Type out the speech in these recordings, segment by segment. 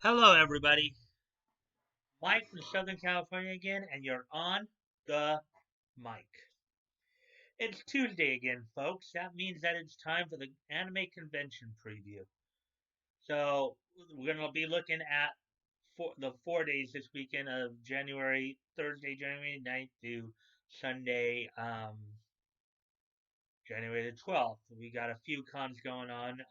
Hello, everybody. Mike from Southern California again, and you're on the mic. It's Tuesday again, folks. That means that it's time for the anime convention preview. So we're going to be looking at the 4 days this weekend of Thursday, January 9th to Sunday, January the 12th. We got a few cons going on.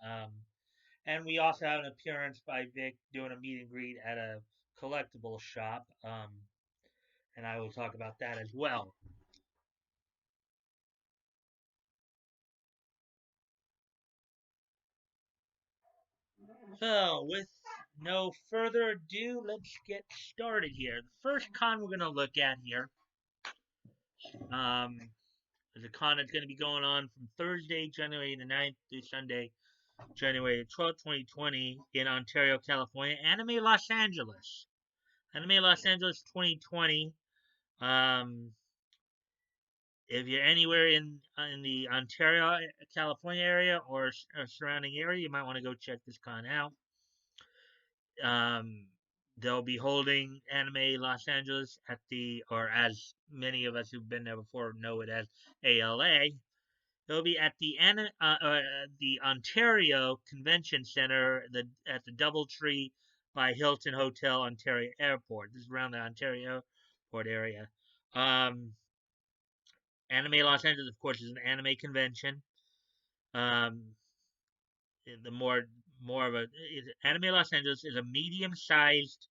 And we also have an appearance by Vic doing a meet and greet at a collectible shop. And I will talk about that as well. So, with no further ado, let's get started here. The first con we're going to look at here um, is a con that's going to be going on from Thursday, January the 9th through Sunday, January the 12th, 2020, in Ontario, California. Anime Los Angeles. Anime Los Angeles 2020. Um, if you're anywhere in the Ontario, California area or surrounding area, you might want to go check this con out. Um, they'll be holding Anime Los Angeles at or as many of us who've been there before know it as ALA. They'll be at the Ontario Convention Center, at the DoubleTree by Hilton Hotel, Ontario Airport. This is around the Ontario Airport area. Um, Anime Los Angeles, of course, is an anime convention. Um, the more of a Anime Los Angeles is a medium-sized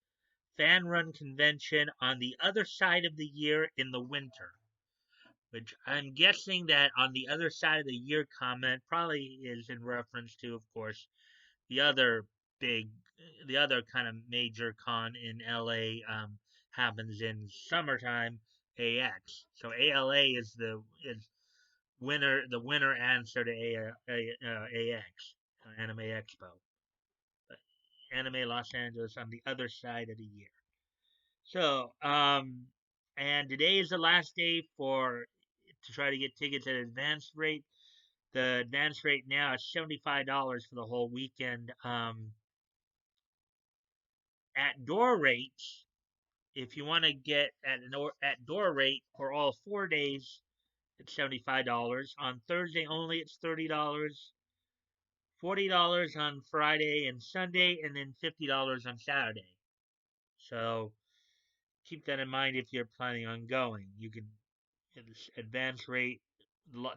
fan-run convention on the other side of the year in the winter. Which I'm guessing that on the other side of the year comment probably is in reference to, of course, the other big, the other kind of major con in LA happens in summertime, AX. So ALA is the winter answer to AX, Anime Expo. But Anime Los Angeles on the other side of the year. So, and today is the last day to try to get tickets at advanced rate. The advance rate now is $75 for the whole weekend. At door rates, if you want to get at door rate for all 4 days, it's $75. On Thursday only, it's $30. $40 on Friday and Sunday, and then $50 on Saturday. So keep that in mind if you're planning on going. You can advance rate.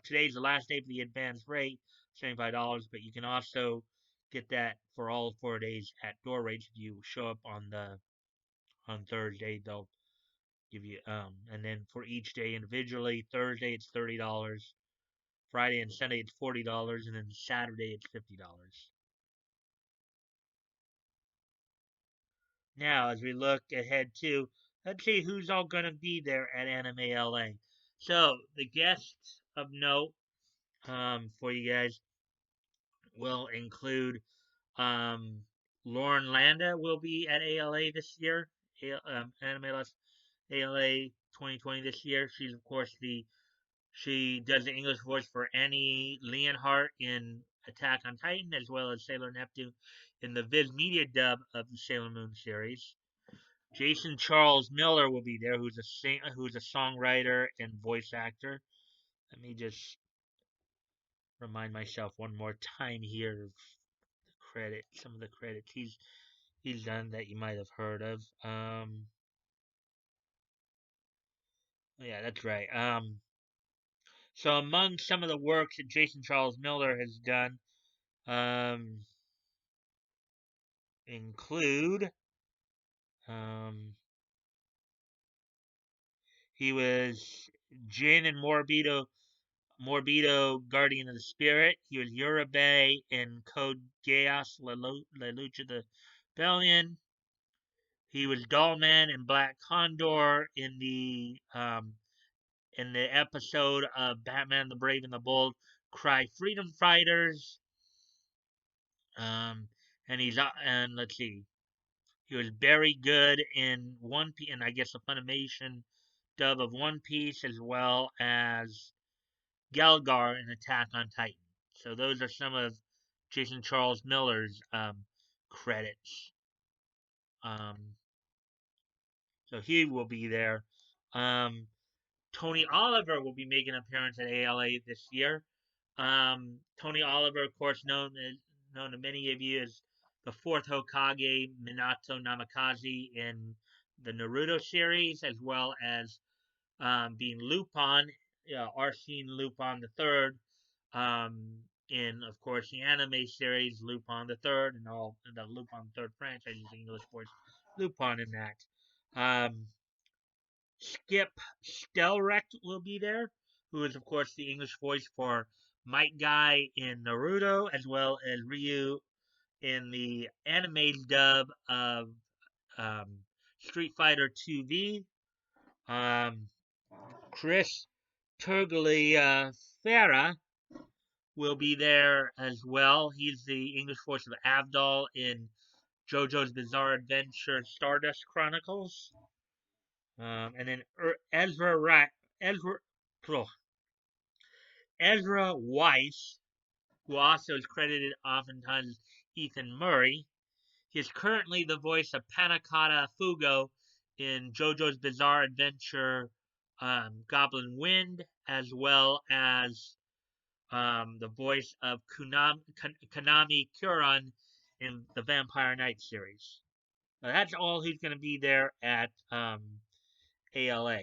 Today's the last day for the advance rate, $75, but you can also get that for all 4 days at door rates. If you show up on Thursday, they'll give you and then for each day individually, Thursday it's $30, Friday and Sunday it's $40, and then Saturday it's $50. Now, as we look ahead to, let's see who's all going to be there at Anime LA. So, the guests of note for you guys will include um, Lauren Landa will be at ALA this year, Anime Los ALA 2020 this year. She's of course she does the English voice for Annie Leonhardt in Attack on Titan, as well as Sailor Neptune in the Viz Media dub of the Sailor Moon series. Jason Charles Miller will be there, who's a songwriter and voice actor. Let me just remind myself one more time here of some of the credits he's done that you might have heard of. Yeah, that's right. So among some of the works that Jason Charles Miller has done, um, include um, he was Jin and Morbido Guardian of the Spirit. He was Yurubei in Code Geass La Lucha de Rebellion. He was Dollman and Black Condor in the episode of Batman the Brave and the Bold, Cry Freedom Fighters. And let's see, he was very good in One Piece, and I guess the Funimation dub of One Piece, as well as Gelgar in Attack on Titan. So those are some of Jason Charles Miller's credits. So he will be there. Tony Oliver will be making an appearance at ALA this year. Tony Oliver, of course, known to many of you as the fourth Hokage, Minato Namikaze, in the Naruto series, as well as being Lupin, Arsene Lupin the Third, in, of course, the anime series Lupin the Third, and all the Lupin the Third franchise, the English voice Lupin in that. Skip Stelrecht will be there, who is, of course, the English voice for Might Guy in Naruto, as well as Ryu in the anime dub of Street Fighter 2V. Chris Tergliafera will be there as well. He's the English voice of Avdol in JoJo's Bizarre Adventure Stardust Chronicles. And then Ezra Weiss, who also is credited oftentimes as Ethan Murray. He is currently the voice of Panakata Fugo in JoJo's Bizarre Adventure Goblin Wind, as well as the voice of Konami Kuran in the Vampire Knight series. Now, that's all he's going to be there at ALA.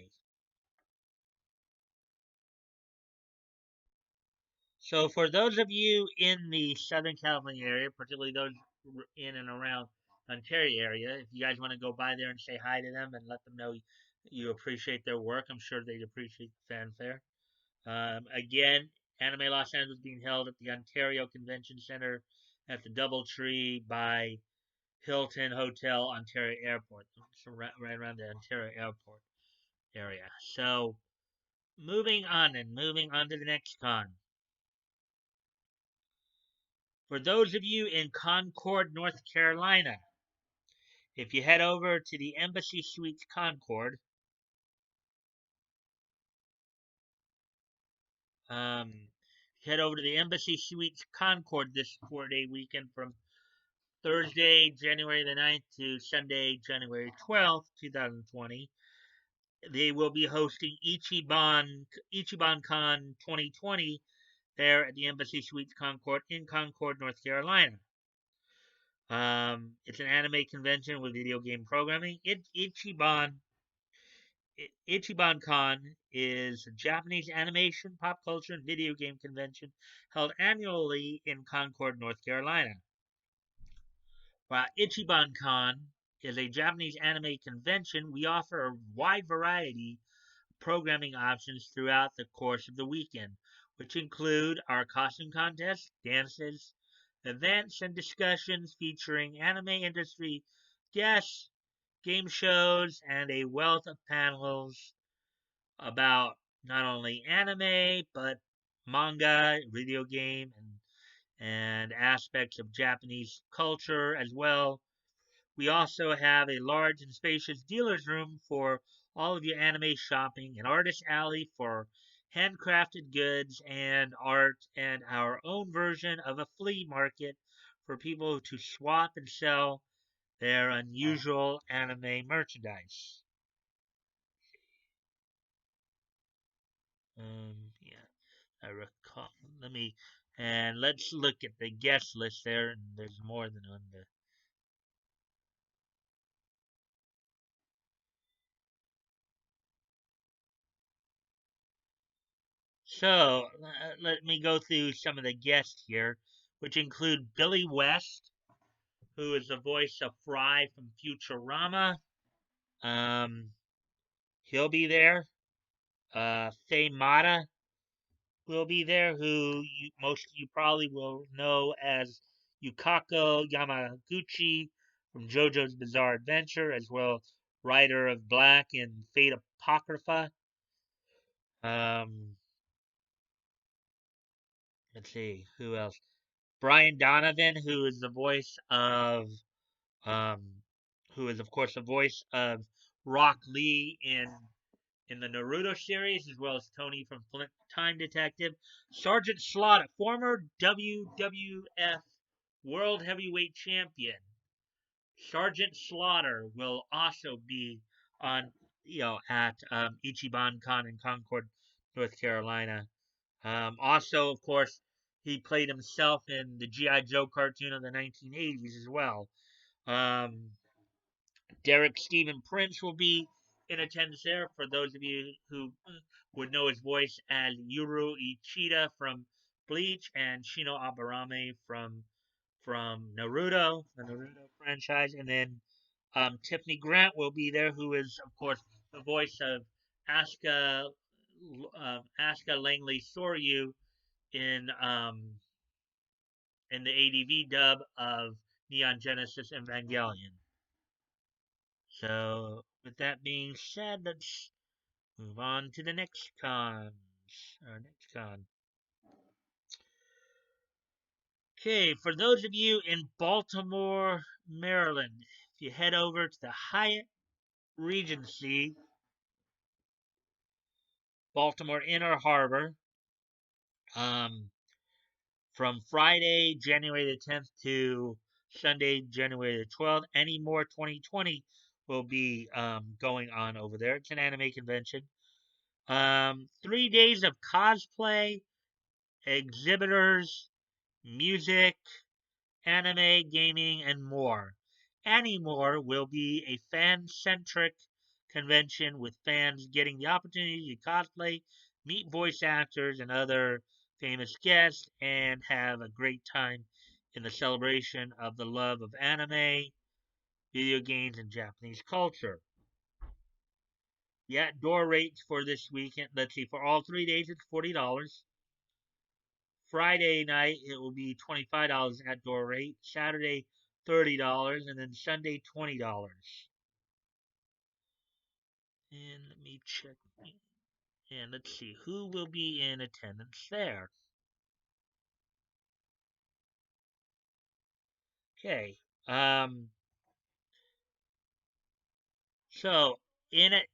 So for those of you in the Southern California area, particularly those in and around Ontario area, if you guys want to go by there and say hi to them and let them know you appreciate their work, I'm sure they'd appreciate the fanfare. Again, Anime Los Angeles being held at the Ontario Convention Center at the Doubletree by Hilton Hotel, Ontario Airport. So right around the Ontario Airport area. So moving on to the next con. For those of you in Concord, North Carolina, if you head over to the Embassy Suites Concord, head over to the Embassy Suites Concord this 4-day weekend from Thursday, January the 9th to Sunday, January 12th, 2020. They will be hosting Ichiban Con 2020 there at the Embassy Suites Concord in Concord, North Carolina. It's an anime convention with video game programming. Ichiban Con is a Japanese animation, pop culture, and video game convention held annually in Concord, North Carolina. While Ichiban Con is a Japanese anime convention, we offer a wide variety of programming options throughout the course of the weekend, which include our costume contests, dances, events, and discussions featuring anime industry guests, game shows, and a wealth of panels about not only anime, but manga, video game, and aspects of Japanese culture as well. We also have a large and spacious dealer's room for all of your anime shopping, an artist alley for handcrafted goods and art, and our own version of a flea market for people to swap and sell their unusual anime merchandise. Yeah, I recall. Let's look at the guest list there, and there's more than one. So let me go through some of the guests here, which include Billy West, who is the voice of Fry from Futurama. He'll be there. Faye Mata will be there, who most of you probably will know as Yukako Yamaguchi from JoJo's Bizarre Adventure, as well writer of Black and Fate Apocrypha. Let's see, who else? Brian Donovan, who is the voice of, who is of course the voice of Rock Lee in the Naruto series, as well as Tony from Time Detective. Sergeant Slaughter, former WWF World Heavyweight Champion, Sergeant Slaughter will also be on, at Ichiban Con in Concord, North Carolina. Also, of course, he played himself in the G.I. Joe cartoon of the 1980s as well. Um, Derek Stephen Prince will be in attendance there. For those of you who would know his voice as Yuru Ichida from Bleach and Shino Aburame from Naruto, the Naruto franchise, and then Tiffany Grant will be there, who is of course the voice of Asuka Asuka Langley Soryu in the ADV dub of Neon Genesis Evangelion. So, with that being said, let's move on to the next cons. Our next con. Okay, for those of you in Baltimore, Maryland, if you head over to the Hyatt Regency, Baltimore Inner Harbor, um, from Friday, January the 10th to Sunday, January the 12th, Anymore 2020 will be going on over there. It's an anime convention. 3 days of cosplay, exhibitors, music, anime, gaming, and more. Anymore will be a fan-centric convention with fans getting the opportunity to cosplay, meet voice actors and other famous guests, and have a great time in the celebration of the love of anime, video games, and Japanese culture. The outdoor rates for this weekend, let's see, for all 3 days it's $40. Friday night it will be $25 outdoor rate. Saturday $30, and then Sunday $20. And let me check. And let's see who will be in attendance there. Okay. So in it.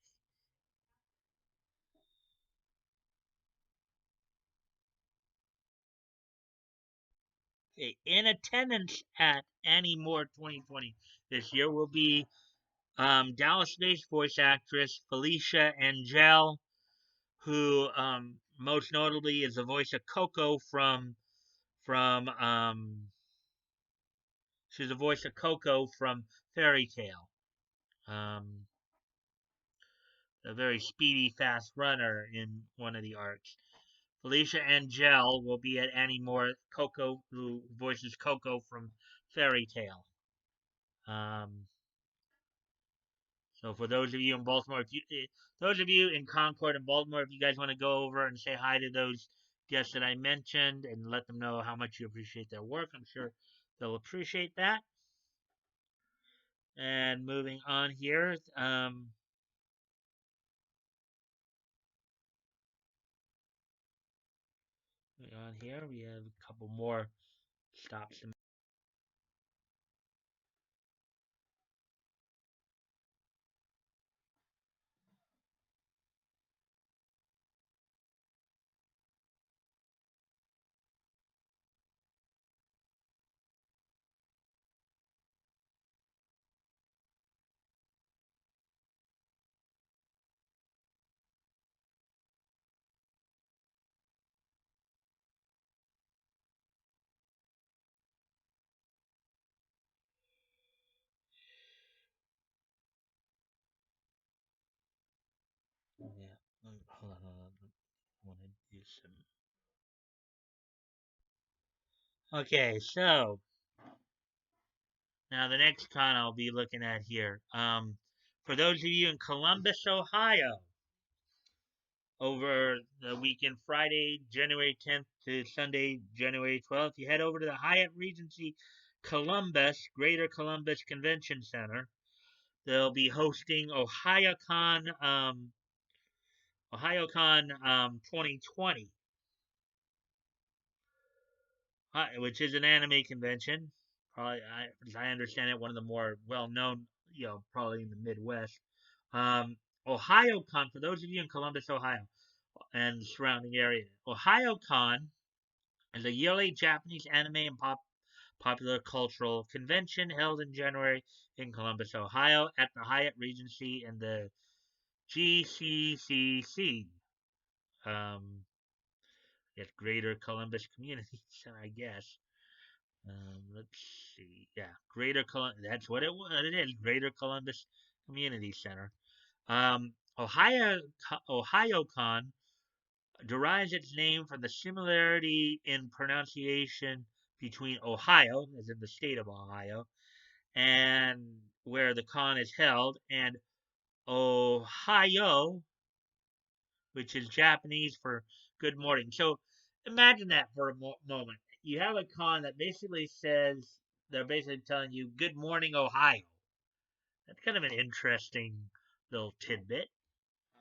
Okay, in attendance at Anymore 2020 this year will be Dallas-based voice actress Felicia Angel, who most notably is the voice of Coco from she's the voice of Coco from Fairy Tale. A very speedy, fast runner in one of the arcs. Felicia Angel will be at Anymore Coco, who voices Coco from Fairy Tale. So for those of you in Baltimore, those of you in Concord and Baltimore, if you guys want to go over and say hi to those guests that I mentioned and let them know how much you appreciate their work, I'm sure they'll appreciate that. And moving on here, we have a couple more stops. Yeah, hold on. I want to do some. Okay, so now the next con I'll be looking at here. For those of you in Columbus, Ohio, over the weekend, Friday, January 10th to Sunday, January 12th, you head over to the Hyatt Regency Columbus, Greater Columbus Convention Center. They'll be hosting OhioCon 2020, which is an anime convention. Probably, as I understand it, one of the more well-known, probably in the Midwest. OhioCon, for those of you in Columbus, Ohio, and the surrounding area, OhioCon is a yearly Japanese anime and popular cultural convention held in January in Columbus, Ohio, at the Hyatt Regency and the GCCC. Um, at Greater Columbus Community Center, I guess. Let's see. Yeah, Greater Columbus. That's what it is. Greater Columbus Community Center. OhioCon derives its name from the similarity in pronunciation between Ohio, as in the state of Ohio, and where the con is held, and Ohio, which is Japanese for good morning. So imagine that for a moment. You have a con that basically says they're basically telling you good morning, Ohio. That's kind of an interesting little tidbit.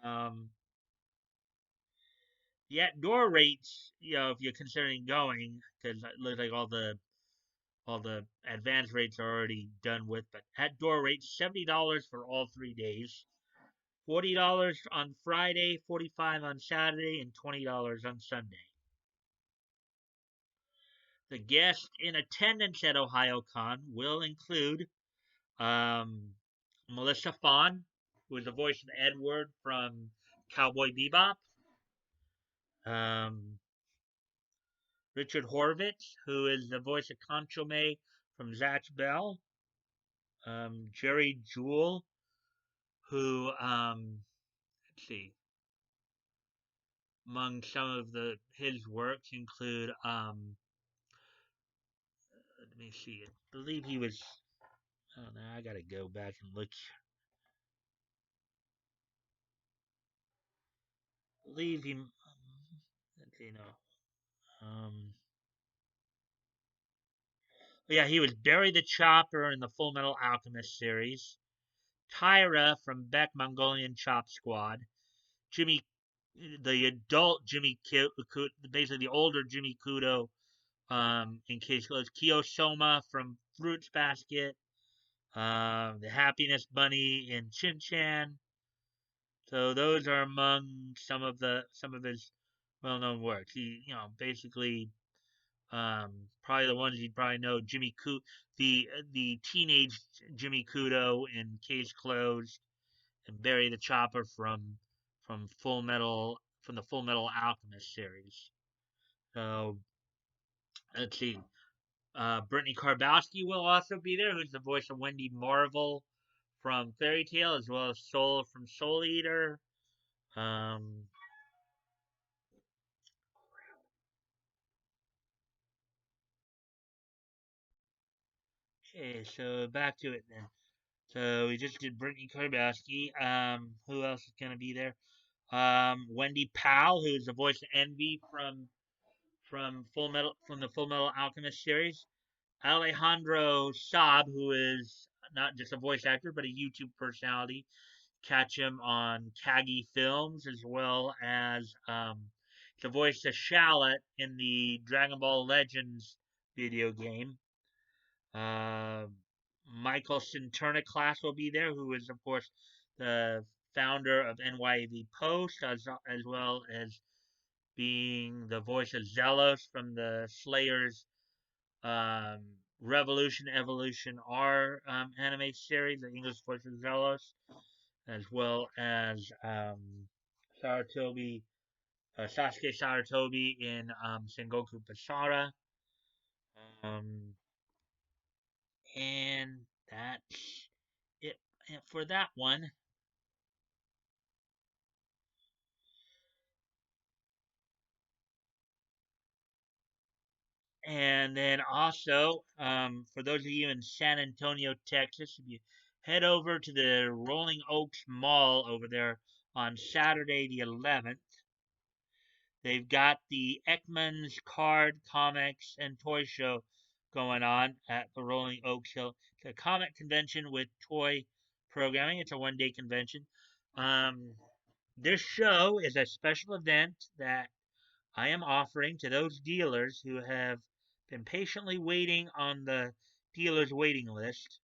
Um, the outdoor rates, if you're considering going, because it looks like all the advanced rates are already done with, but outdoor rates $70 for all 3 days, $40 on Friday, $45 on Saturday, and $20 on Sunday. The guests in attendance at OhioCon will include um, Melissa Fahn, who is the voice of Edward from Cowboy Bebop, um, Richard Horvitz, who is the voice of Concho May from Zatch Bell, Jerry Jewell, who, let's see, among some of his works include, let me see, I believe he was, oh no, I gotta go back and look. I believe he, let's see, no, yeah, he was Barry the Chopper in the Full Metal Alchemist series, Tyra from Beck Mongolian Chop Squad, Jimmy, the adult Jimmy, basically the older Jimmy Kudo, in case it was Kiyosoma from Fruits Basket, the Happiness Bunny in Chin Chan. So those are among some of his well-known works. He, basically probably the ones you'd probably know, the teenage Jimmy Kudo in Case Closed, and Barry the Chopper from the Full Metal Alchemist series. So let's see. Brittany Karbowski will also be there, who's the voice of Wendy Marvel from Fairy Tail, as well as Soul from Soul Eater. Um, okay, so back to it then. So we just did Brittany Karbowski. Who else is gonna be there? Wendy Powell, who's the voice of Envy from the Full Metal Alchemist series. Alejandro Saab, who is not just a voice actor but a YouTube personality. Catch him on Kagi Films, as well as the voice of Shallot in the Dragon Ball Legends video game. Uh, Michael Cinterna will be there, who is, of course, the founder of NYAV Post, as well as being the voice of Zelos from the Slayers Revolution Evolution R anime series, the English voice of Zelos, as well as Saratobi, Sasuke Saratobi in Sengoku Basara. Um, and that's it for that one. And then also, for those of you in San Antonio, Texas, if you head over to the Rolling Oaks Mall over there on Saturday the 11th, they've got the Ekman's Card Comics and Toy Show going on at the Rolling Oaks Hill. It's a comic convention with toy programming. It's a one-day convention. Um, this show is a special event that I am offering to those dealers who have been patiently waiting on the dealer's waiting list.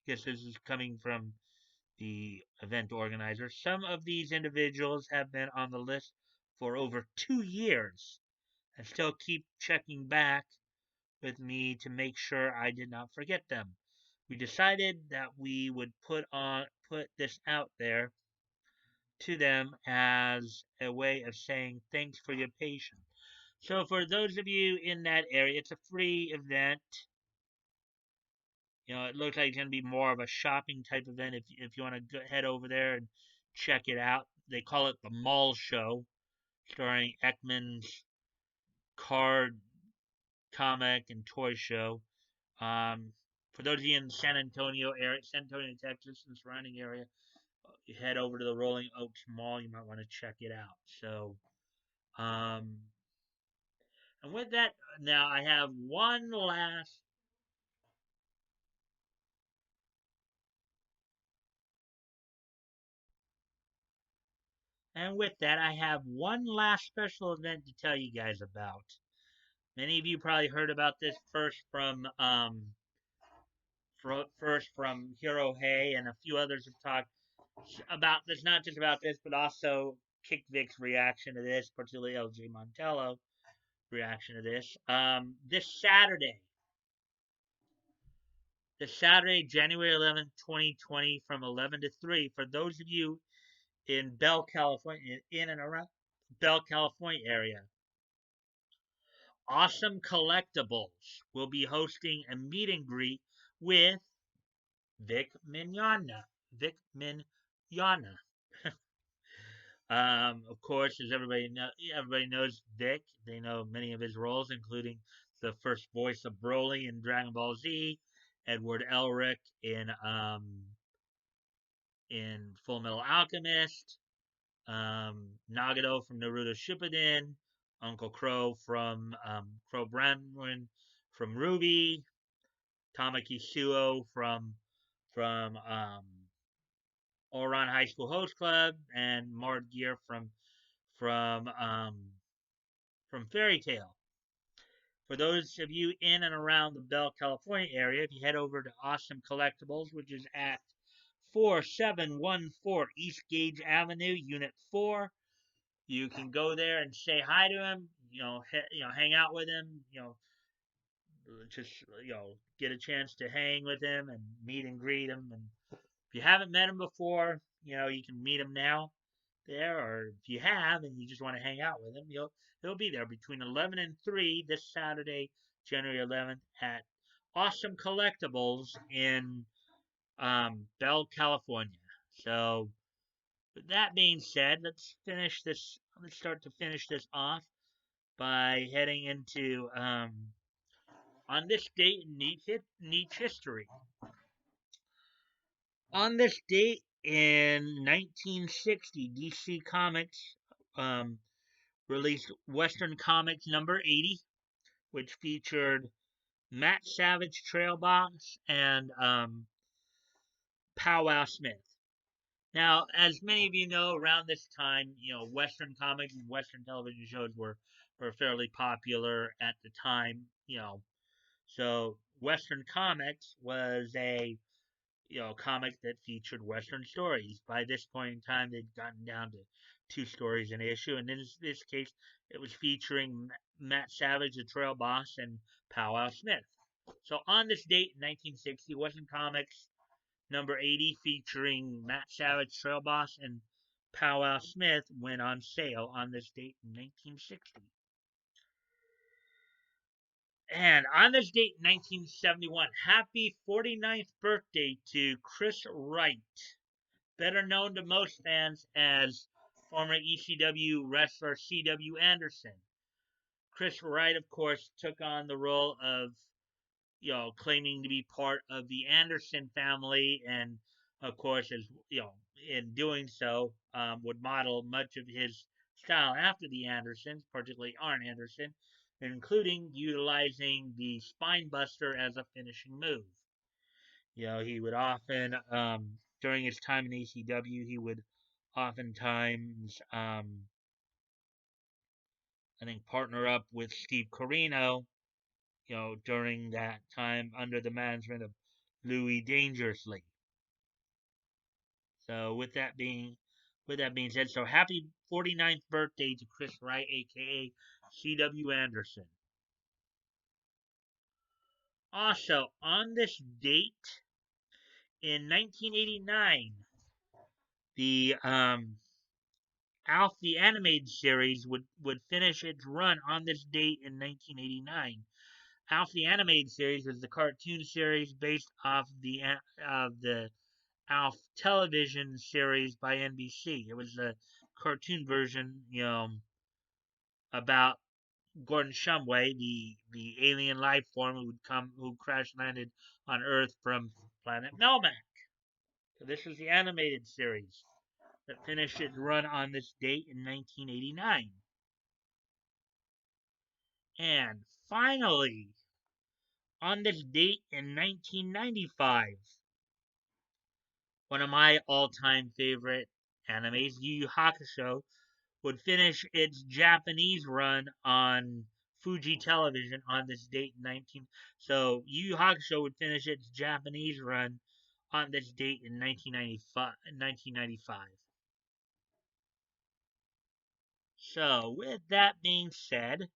I guess this is coming from the event organizer. Some of these individuals have been on the list for over 2 years and still keep checking back with me to make sure I did not forget them. We decided that we would put this out there to them as a way of saying thanks for your patience. So for those of you in that area, it's a free event. It looks like it's going to be more of a shopping type event if you want to head over there and check it out. They call it the Mall Show, starring Ekman's card, comic, and toy show. For those of you in San Antonio area, San Antonio, Texas, and surrounding area, you head over to the Rolling Oaks Mall. You might want to check it out. So, um, and with that, now I have one last. And with that, I have one last special event to tell you guys about. Many of you probably heard about this first from Hiro Hay, and a few others have talked about this, not just about this, but also Kick Vic's reaction to this, particularly LJ Montello reaction to this. This Saturday, January 11th, 2020, from 11 to 3, for those of you in Bell, California, in and around Bell, California area, Awesome Collectibles will be hosting a meet and greet with Vic Mignogna. Vic Mignogna. Of course, as everybody knows Vic. They know many of his roles, including the first voice of Broly in Dragon Ball Z, Edward Elric in Full Metal Alchemist, Nagato from Naruto Shippuden, Uncle Crow from Crow Brennan from Ruby, Tamaki Suo from Oran High School Host Club, and Mard Gear from Fairy Tale. For those of you in and around the Bell, California area, if you head over to Awesome Collectibles, which is at 4714 East Gage Avenue, Unit 4, you can go there and say hi to him. Hang out with him. Just get a chance to hang with him and meet and greet him. And if you haven't met him before, you can meet him now there, or if you have and you just want to hang out with him, he'll be there between 11 and 3 this Saturday, January 11th, at Awesome Collectibles in Bell, California. So, with that being said, let's start to finish this off by heading into on this date in Nietzsche history. On this date in 1960, DC Comics released Western Comics number 80, which featured Matt Savage Trailbox and Powwow Smith. Now, as many of you know, around this time, Western comics and Western television shows were fairly popular at the time, So Western Comics was a comic that featured Western stories. By this point in time, they'd gotten down to 2 stories an issue, and in this case, it was featuring Matt Savage, the Trail Boss, and Powwow Smith. So on this date in 1960, Western Comics number 80, featuring Matt Savage, Trail Boss, and Powwow Smith, went on sale on this date in 1960. And on this date, 1971, happy 49th birthday to Chris Wright, better known to most fans as former ECW wrestler C.W. Anderson. Chris Wright, of course, took on the role of, claiming to be part of the Anderson family, and of course, as in doing so, would model much of his style after the Andersons, particularly Arn Anderson, including utilizing the spine buster as a finishing move. He would often, during his time in ECW, he would oftentimes, I think, partner up with Steve Corino, during that time under the management of Louis Dangerously. So with that being said, so happy 49th birthday to Chris Wright, aka C.W. Anderson. Also, on this date in 1989, the Alf the Animated Series would finish its run on this date in 1989. Alf the Animated Series was the cartoon series based off the Alf television series by NBC. It was the cartoon version, about Gordon Shumway, the alien life form who crash landed on Earth from planet Melmac. So this was the animated series that finished its run on this date in 1989. And finally, on this date in 1995, one of my all-time favorite animes, Yu Yu Hakusho, would finish its Japanese run on Fuji Television on this date in 19. So Yu Yu Hakusho would finish its Japanese run on this date in 1995. 1995. So with that being said,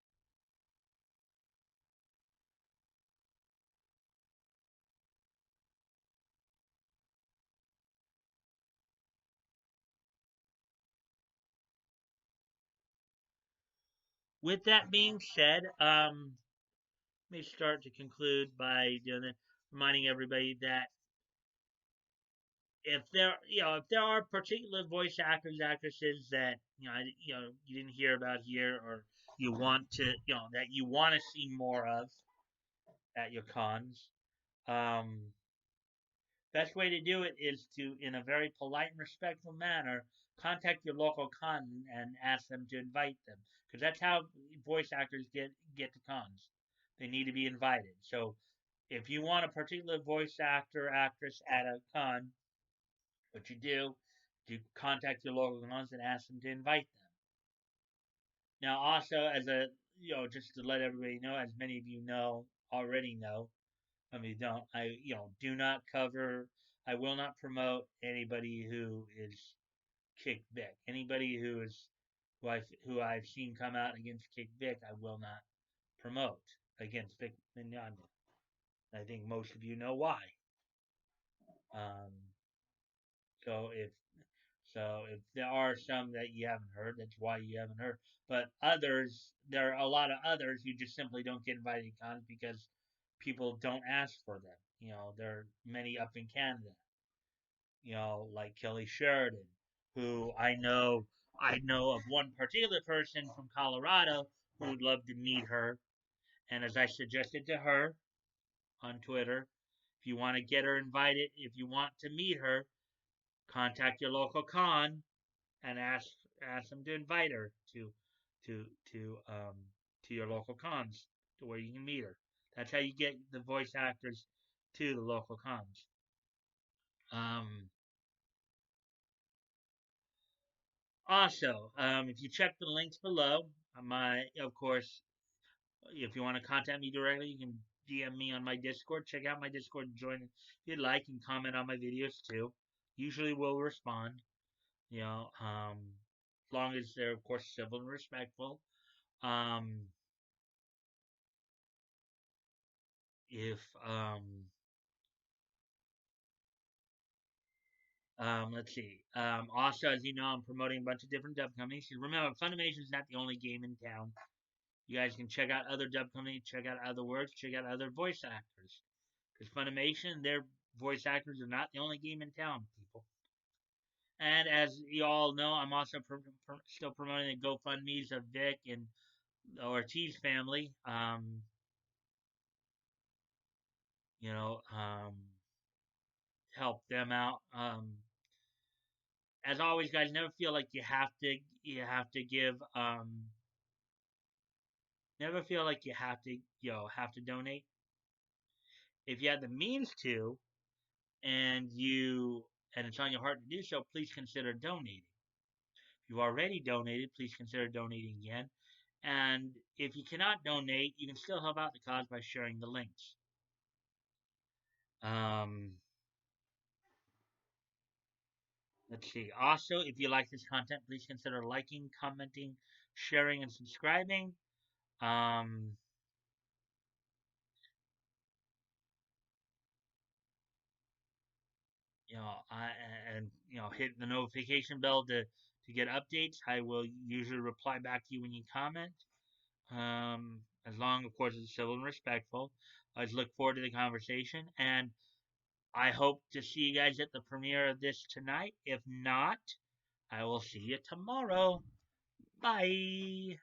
with that being said, let me start to conclude by reminding everybody that if there are particular voice actors actresses that you didn't hear about here, or you want to that you want to see more of at your cons, um best way to do it is to, in a very polite and respectful manner, contact your local con and ask them to invite them, because that's how voice actors get to cons. They need to be invited. So if you want a particular voice actor or actress at a con, what you do, you contact your local cons and ask them to invite them. Now, also, as a just to let everybody know, as many of you know already know, I mean, don't I do not cover. I will not promote anybody who is Kick Vic. Anybody who I've seen come out against Kick Vic, I will not promote against Vic Mignogna. I think most of you know why. Um, so if there are some that you haven't heard, that's why you haven't heard. But others, there are a lot of others who just simply don't get invited to cons because people don't ask for them. There are many up in Canada. Like Kelly Sheridan, who I know of one particular person from Colorado who would love to meet her. And as I suggested to her on Twitter, if you want to get her invited, if you want to meet her, contact your local con and ask them to invite her to to um to your local cons, to where you can meet her. That's how you get the voice actors to the local cons. Um, Also, if you check the links below, of course, if you want to contact me directly, you can DM me on my Discord. Check out my Discord and join if you'd like, and comment on my videos too. Usually will respond, as long as they're, of course, civil and respectful. Um, if Let's see. Also, as you know, I'm promoting a bunch of different dub companies. Remember, Funimation is not the only game in town. You guys can check out other dub companies, check out other works, check out other voice actors. Because Funimation, their voice actors are not the only game in town, people. And as you all know, I'm also still promoting the GoFundMe's of Vic and the Ortiz family. You know, help them out. As always, guys, never feel like you have to give. Never feel like you have to donate. If you have the means to, and it's on your heart to do so, please consider donating. If you've already donated, please consider donating again. And if you cannot donate, you can still help out the cause by sharing the links. Um, let's see. Also, if you like this content, please consider liking, commenting, sharing, and subscribing. Um, hit the notification bell to get updates. I will usually reply back to you when you comment. As long, of course, it's civil and respectful. I just look forward to the conversation, and I hope to see you guys at the premiere of this tonight. If not, I will see you tomorrow. Bye.